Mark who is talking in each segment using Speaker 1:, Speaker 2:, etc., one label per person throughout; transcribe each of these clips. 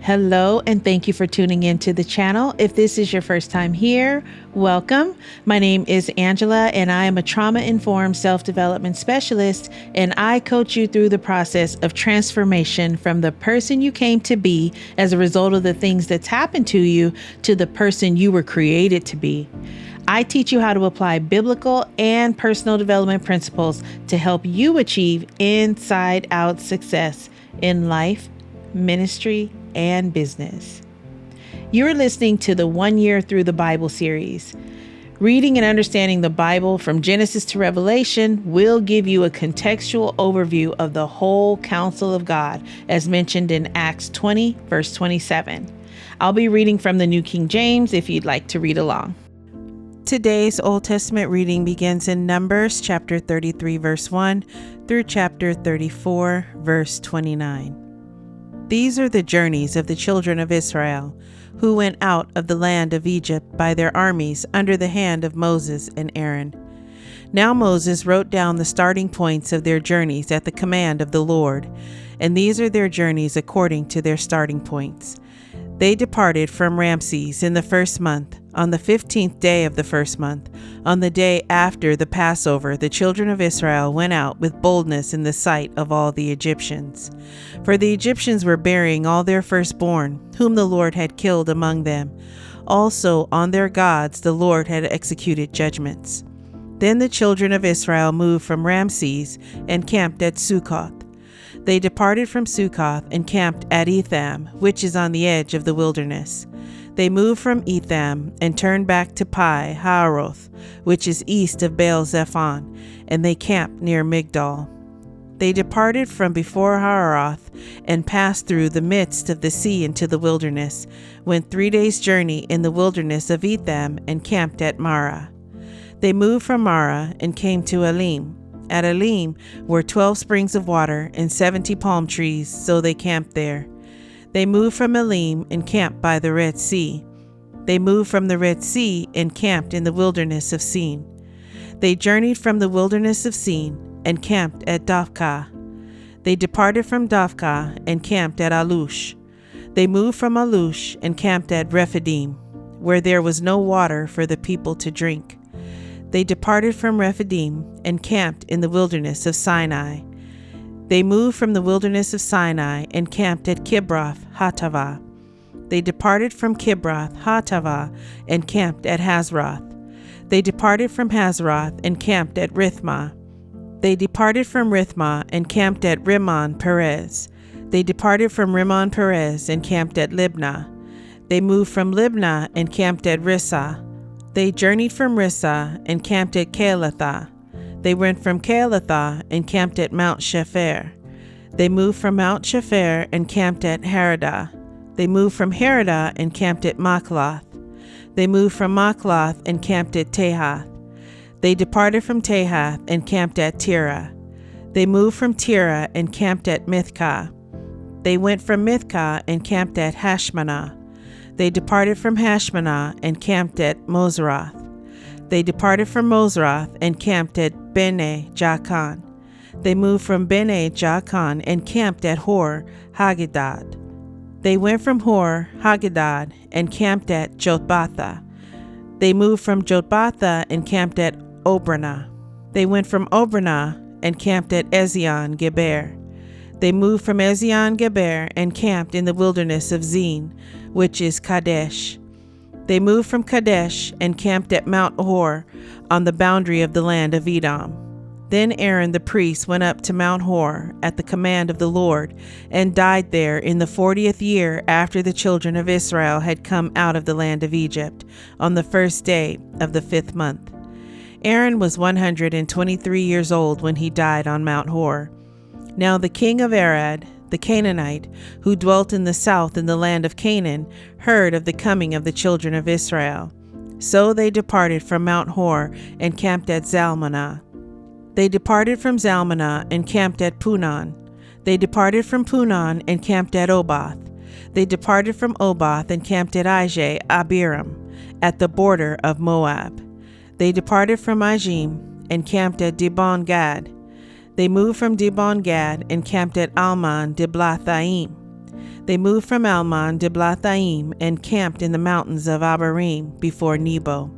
Speaker 1: Hello, and thank you for tuning into the channel. If this is your first time here, welcome. My name is Angela, and I am a trauma-informed self-development specialist, and I coach you through the process of transformation from the person you came to be as a result of the things that's happened to you to the person you were created to be. I teach you how to apply biblical and personal development principles to help you achieve inside-out success in life, ministry, and business. You're listening to the 1 Year Through the Bible series. Reading and understanding the Bible from Genesis to Revelation will give you a contextual overview of the whole counsel of God, as mentioned in Acts 20, verse 27. I'll be reading from the New King James if you'd like to read along. Today's Old Testament reading begins in Numbers chapter 33, verse 1 through chapter 34, verse 29. These are the journeys of the children of Israel, who went out of the land of Egypt by their armies under the hand of Moses and Aaron. Now Moses wrote down the starting points of their journeys at the command of the Lord, and these are their journeys according to their starting points. They departed from Ramses in the first month, on the 15th day of the first month. On the day after the Passover, the children of Israel went out with boldness in the sight of all the Egyptians. For the Egyptians were burying all their firstborn, whom the Lord had killed among them. Also on their gods the Lord had executed judgments. Then the children of Israel moved from Ramses and camped at Succoth. They departed from Succoth and camped at Etham, which is on the edge of the wilderness. They moved from Etham and turned back to Pi Hahiroth, which is east of Baal Zephon, and they camped near Migdol. They departed from before Hahiroth and passed through the midst of the sea into the wilderness, went 3 days' journey in the wilderness of Etham, and camped at Marah. They moved from Marah and came to Elim. At Elim were 12 springs of water and 70 palm trees, so they camped there. They moved from Elim and camped by the Red Sea. They moved from the Red Sea and camped in the wilderness of Sin. They journeyed from the wilderness of Sin and camped at Dophkah. They departed from Dophkah and camped at Alush. They moved from Alush and camped at Rephidim, where there was no water for the people to drink. They departed from Rephidim and camped in the wilderness of Sinai. They moved from the wilderness of Sinai and camped at Kibroth Hattaavah. They departed from Kibroth Hattaavah and camped at Hazeroth. They departed from Hazeroth and camped at Rithmah. They departed from Rithmah and camped at Rimmon Perez. They departed from Rimmon Perez and camped at Libnah. They moved from Libnah and camped at Rissah. They journeyed from Rissah and camped at Keilathah. They went from Keilathah and camped at Mount Shepher. They moved from Mount Shepher and camped at Haradah. They moved from Haradah and camped at Makloth. They moved from Makloth and camped at Tahath. They departed from Tahath and camped at Tirah. They moved from Tirah and camped at Mithkah. They went from Mithkah and camped at Hashmanah. They departed from Hashmanah and camped at Moseroth. They departed from Moseroth and camped at Bene Jaakan. They moved from Bene Jaakan and camped at Hor Haggidgad. They went from Hor Haggidgad and camped at Jotbatha. They moved from Jotbatha and camped at Obranah. They went from Obranah and camped at Ezion Geber. They moved from Ezion Geber and camped in the wilderness of Zin, which is Kadesh. They moved from Kadesh and camped at Mount Hor on the boundary of the land of Edom. Then Aaron the priest went up to Mount Hor at the command of the Lord and died there in the 40th year after the children of Israel had come out of the land of Egypt, on the first day of the 5th month. Aaron was 123 years old when he died on Mount Hor. Now the king of Arad, the Canaanite, who dwelt in the south in the land of Canaan, heard of the coming of the children of Israel. So they departed from Mount Hor and camped at Zalmunna. They departed from Zalmunna and camped at Punon. They departed from Punon and camped at Oboth. They departed from Oboth and camped at Ijeh Abiram, at the border of Moab. They departed from Ajim and camped at Dibon Gad. They moved from Dibon Gad and camped at Almon Diblathaim. They moved from Almon Diblathaim and camped in the mountains of Abarim before Nebo.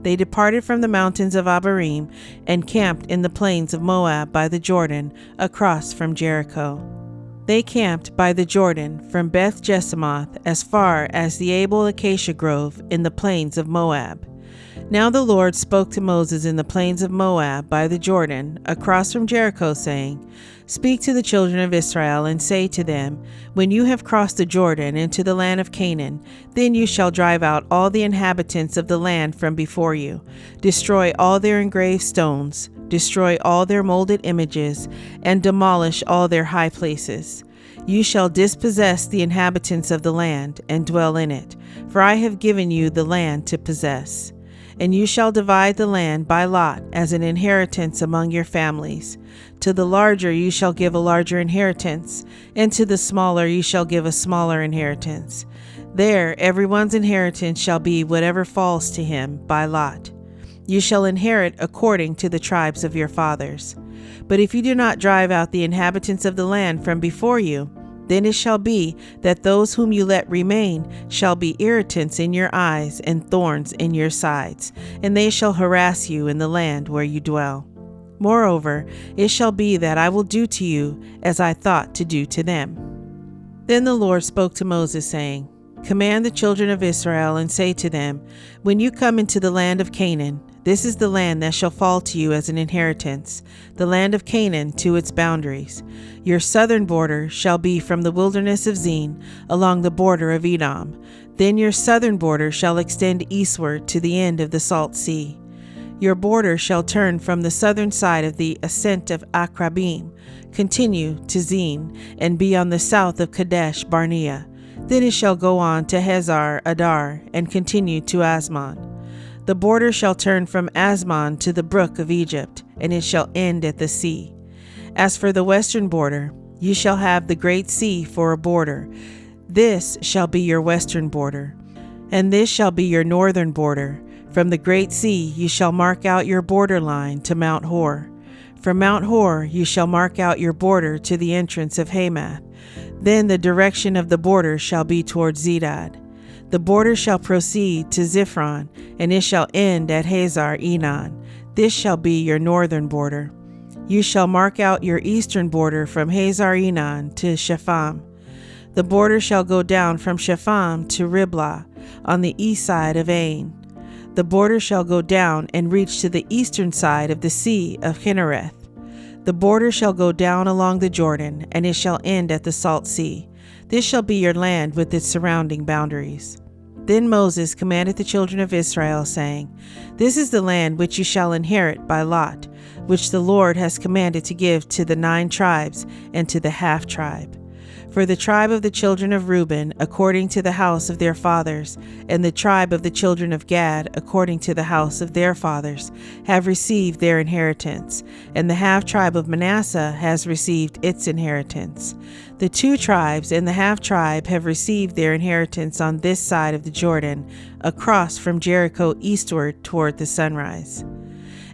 Speaker 1: They departed from the mountains of Abarim and camped in the plains of Moab by the Jordan, across from Jericho. They camped by the Jordan from Beth Jesimoth as far as the Abel Acacia Grove in the plains of Moab. Now the Lord spoke to Moses in the plains of Moab by the Jordan, across from Jericho, saying, Speak to the children of Israel and say to them, When you have crossed the Jordan into the land of Canaan, then you shall drive out all the inhabitants of the land from before you, destroy all their engraved stones, destroy all their molded images, and demolish all their high places. You shall dispossess the inhabitants of the land and dwell in it, for I have given you the land to possess. And you shall divide the land by lot as an inheritance among your families. To the larger you shall give a larger inheritance, and to the smaller you shall give a smaller inheritance. There everyone's inheritance shall be whatever falls to him by lot. You shall inherit according to the tribes of your fathers. But if you do not drive out the inhabitants of the land from before you, then it shall be that those whom you let remain shall be irritants in your eyes and thorns in your sides, and they shall harass you in the land where you dwell. Moreover, it shall be that I will do to you as I thought to do to them. Then the Lord spoke to Moses, saying, Command the children of Israel and say to them, When you come into the land of Canaan, this is the land that shall fall to you as an inheritance, the land of Canaan to its boundaries. Your southern border shall be from the wilderness of Zin along the border of Edom. Then your southern border shall extend eastward to the end of the Salt Sea. Your border shall turn from the southern side of the ascent of Akrabim, continue to Zin, and be on the south of Kadesh Barnea. Then it shall go on to Hazar Adar, and continue to Asmon. The border shall turn from Asmon to the brook of Egypt, and it shall end at the sea. As for the western border, you shall have the great sea for a border. This shall be your western border, and this shall be your northern border. From the great sea you shall mark out your border line to Mount Hor. From Mount Hor you shall mark out your border to the entrance of Hamath. Then the direction of the border shall be toward Zedad. The border shall proceed to Ziphron, and it shall end at Hazar Enon. This shall be your northern border. You shall mark out your eastern border from Hazar Enon to Shepham. The border shall go down from Shepham to Riblah, on the east side of Ain. The border shall go down and reach to the eastern side of the sea of Kinnereth. The border shall go down along the Jordan, and it shall end at the Salt Sea. This shall be your land with its surrounding boundaries. Then Moses commanded the children of Israel, saying, This is the land which you shall inherit by lot, which the Lord has commanded to give to the 9 tribes and to the half-tribe. For the tribe of the children of Reuben, according to the house of their fathers, and the tribe of the children of Gad, according to the house of their fathers, have received their inheritance, and the half-tribe of Manasseh has received its inheritance. The 2 tribes and the half-tribe have received their inheritance on this side of the Jordan, across from Jericho eastward toward the sunrise.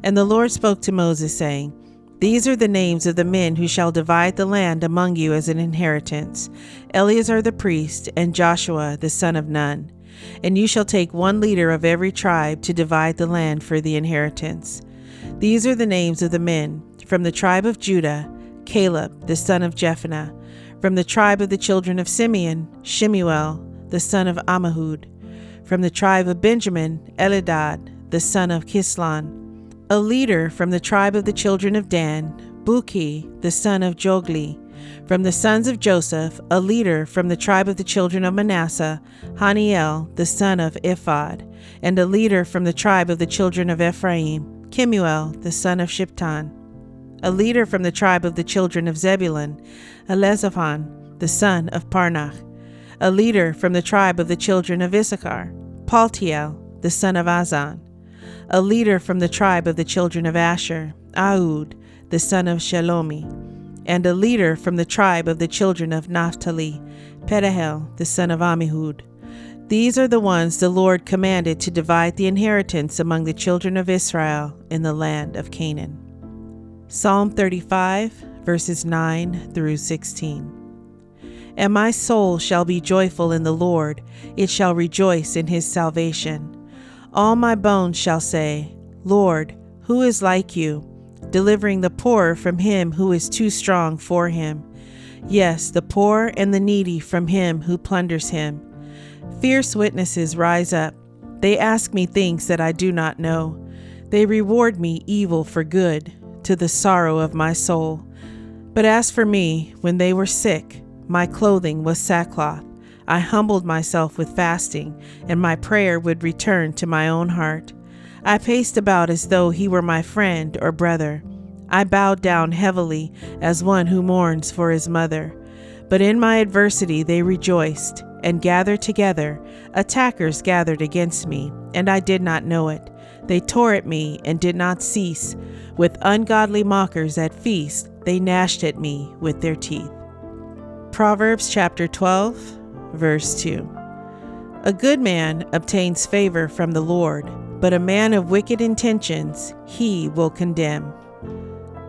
Speaker 1: And the Lord spoke to Moses, saying, These are the names of the men who shall divide the land among you as an inheritance: Eleazar the priest, and Joshua the son of Nun. And you shall take 1 leader of every tribe to divide the land for the inheritance. These are the names of the men: from the tribe of Judah, Caleb the son of Jephunneh; from the tribe of the children of Simeon, Shemuel the son of Ammihud; from the tribe of Benjamin, Elidad the son of Kislon; a leader from the tribe of the children of Dan, Buki the son of Jogli; from the sons of Joseph, a leader from the tribe of the children of Manasseh, Haniel the son of Ephod; and a leader from the tribe of the children of Ephraim, Kemuel the son of Shiptan; a leader from the tribe of the children of Zebulun, Elizaphan the son of Parnach; a leader from the tribe of the children of Issachar, Paltiel the son of Azan; a leader from the tribe of the children of Asher, Ahud the son of Shelomi; and a leader from the tribe of the children of Naphtali, Pedahel the son of Ammihud. These are the ones the Lord commanded to divide the inheritance among the children of Israel in the land of Canaan. Psalm 35, verses 9 through 16. And my soul shall be joyful in the Lord, it shall rejoice in his salvation. All my bones shall say, Lord, who is like you, delivering the poor from him who is too strong for him? Yes, the poor and the needy from him who plunders him. Fierce witnesses rise up. They ask me things that I do not know. They reward me evil for good, to the sorrow of my soul. But as for me, when they were sick, my clothing was sackcloth. I humbled myself with fasting, and my prayer would return to my own heart. I paced about as though he were my friend or brother. I bowed down heavily as one who mourns for his mother. But in my adversity they rejoiced, and gathered together. Attackers gathered against me, and I did not know it. They tore at me and did not cease. With ungodly mockers at feast, they gnashed at me with their teeth. Proverbs chapter 12, verse 2. A good man obtains favor from the Lord, but a man of wicked intentions he will condemn.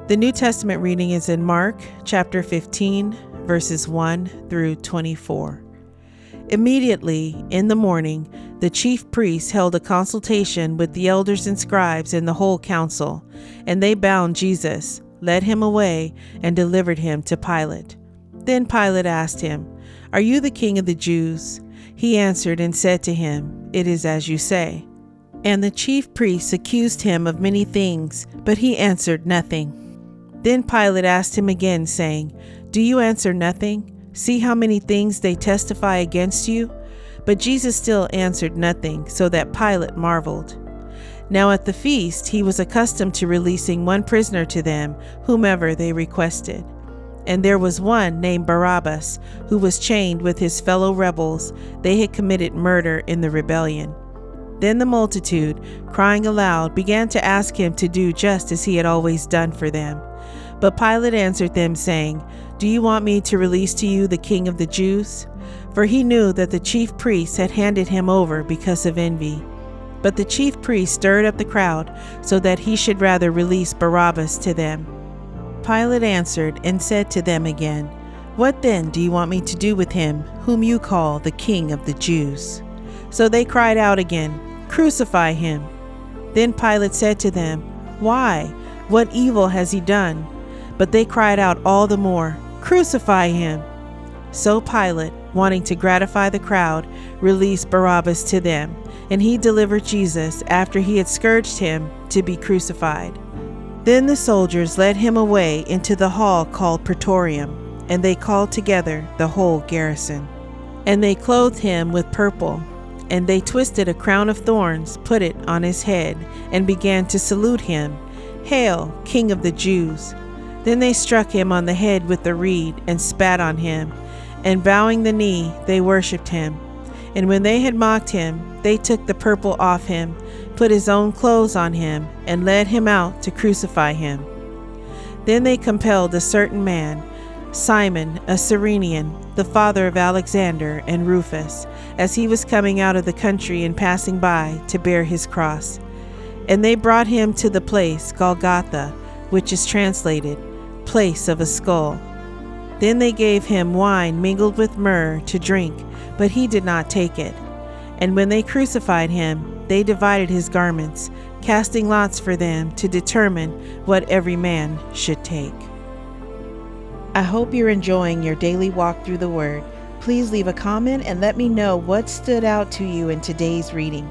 Speaker 1: The New Testament reading is in Mark chapter 15, verses 1 through 24. Immediately in the morning, the chief priests held a consultation with the elders and scribes and the whole council, and they bound Jesus, led him away, and delivered him to Pilate. Then Pilate asked him, Are you the king of the Jews? He answered and said to him, It is as you say. And the chief priests accused him of many things, but he answered nothing. Then Pilate asked him again, saying, Do you answer nothing? See how many things they testify against you? But Jesus still answered nothing, so that Pilate marveled. Now at the feast he was accustomed to releasing one prisoner to them, whomever they requested. And there was one named Barabbas, who was chained with his fellow rebels. They had committed murder in the rebellion. Then the multitude, crying aloud, began to ask him to do just as he had always done for them. But Pilate answered them, saying, Do you want me to release to you the king of the Jews? For he knew that the chief priests had handed him over because of envy. But the chief priests stirred up the crowd, so that he should rather release Barabbas to them. Pilate answered and said to them again, What then do you want me to do with him, whom you call the king of the Jews? So they cried out again, Crucify him. Then Pilate said to them, Why? What evil has he done? But they cried out all the more, Crucify him. So Pilate, wanting to gratify the crowd, released Barabbas to them, and he delivered Jesus, after he had scourged him, to be crucified. Then the soldiers led him away into the hall called Praetorium, and they called together the whole garrison. And they clothed him with purple, and they twisted a crown of thorns, put it on his head, and began to salute him, Hail, King of the Jews! Then they struck him on the head with a reed, and spat on him, and bowing the knee, they worshipped him. And when they had mocked him, they took the purple off him, put his own clothes on him, and led him out to crucify him. Then they compelled a certain man, Simon, a Cyrenian, the father of Alexander and Rufus, as he was coming out of the country and passing by, to bear his cross. And they brought him to the place Golgotha, which is translated, Place of a Skull. Then they gave him wine mingled with myrrh to drink, but he did not take it. And when they crucified him, they divided his garments, casting lots for them to determine what every man should take. I hope you're enjoying your daily walk through the Word. Please leave a comment and let me know what stood out to you in today's reading.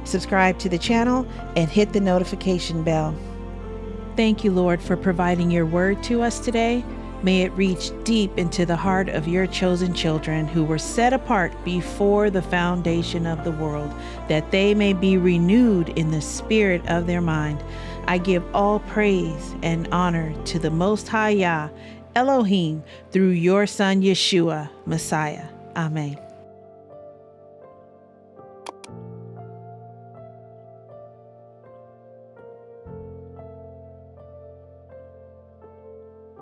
Speaker 1: Subscribe to the channel and hit the notification bell. Thank you, Lord, for providing your word to us today. May it reach deep into the heart of your chosen children who were set apart before the foundation of the world, that they may be renewed in the spirit of their mind. I give all praise and honor to the Most High Yah, Elohim, through your Son Yeshua, Messiah. Amen.